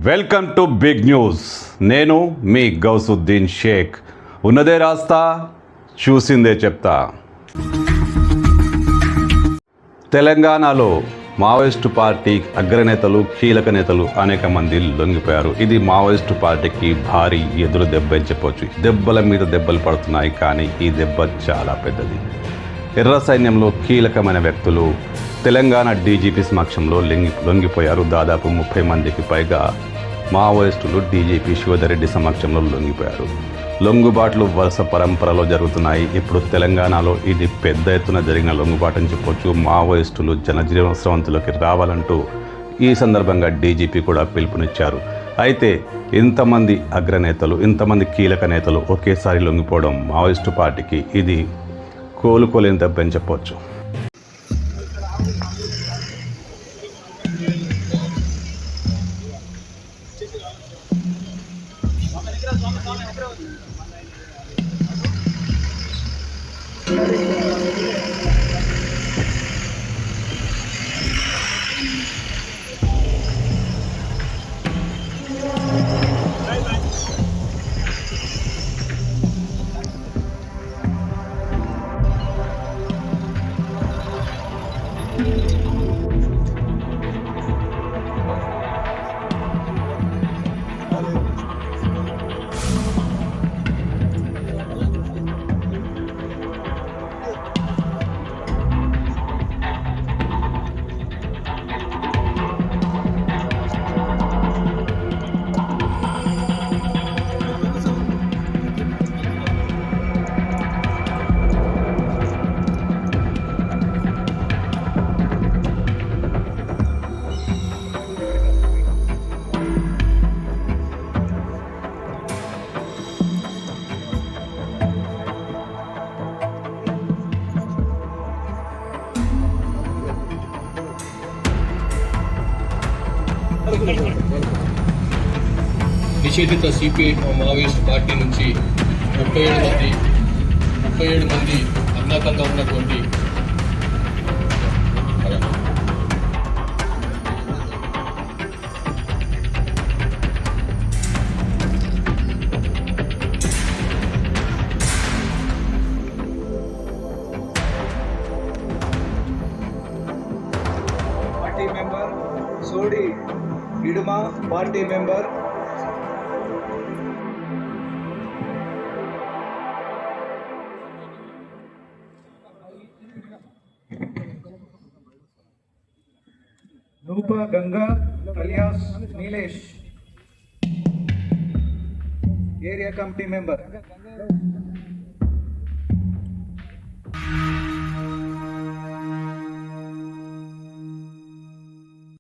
Welcome to big news. నేను మీ గౌసుద్దీన్ షేక్. ఉన్నదే రాస్తా, చూసిందే చెప్తా. తెలంగాణలో మావోయిస్టు పార్టీ అగ్రనేతలు, కీలక నేతలు అనేక మంది లొంగిపోయారు. ఇది మావోయిస్టు పార్టీకి భారీ ఎదురు దెబ్బ అని చెప్పవచ్చు. దెబ్బల మీద దెబ్బలు పడుతున్నాయి, కానీ ఈ దెబ్బ చాలా పెద్దది. ఎర్ర సైన్యంలో కీలకమైన వ్యక్తులు తెలంగాణ డీజీపీ సమక్షంలో లొంగిపోయారు. దాదాపు 30 మందికి పైగా మావోయిస్టులు డీజీపీ శివధరెడ్డి సమక్షంలో లొంగిపోయారు. లొంగుబాట్లు వరుస పరంపరలో జరుగుతున్నాయి. ఇప్పుడు తెలంగాణలో ఇది పెద్ద ఎత్తున జరిగిన లొంగుబాటు అని చెప్పొచ్చు. మావోయిస్టులు జనజీవన స్రవంతిలోకి రావాలంటూ ఈ సందర్భంగా డీజీపీ కూడా పిలుపునిచ్చారు. అయితే ఇంతమంది అగ్రనేతలు, ఇంతమంది కీలక నేతలు ఒకేసారి లొంగిపోవడం మావోయిస్టు పార్టీకి ఇది కోలుకోలేని దెబ్బని చెప్పొచ్చు. నిషేధిత సిపిఐ మావోయిస్ట్ పార్టీ నుంచి 37 మంది అజ్ఞాతంగా ఉన్నటువంటి party member Sodi Iduma party member Nupa Ganga alias Nilesh area committee member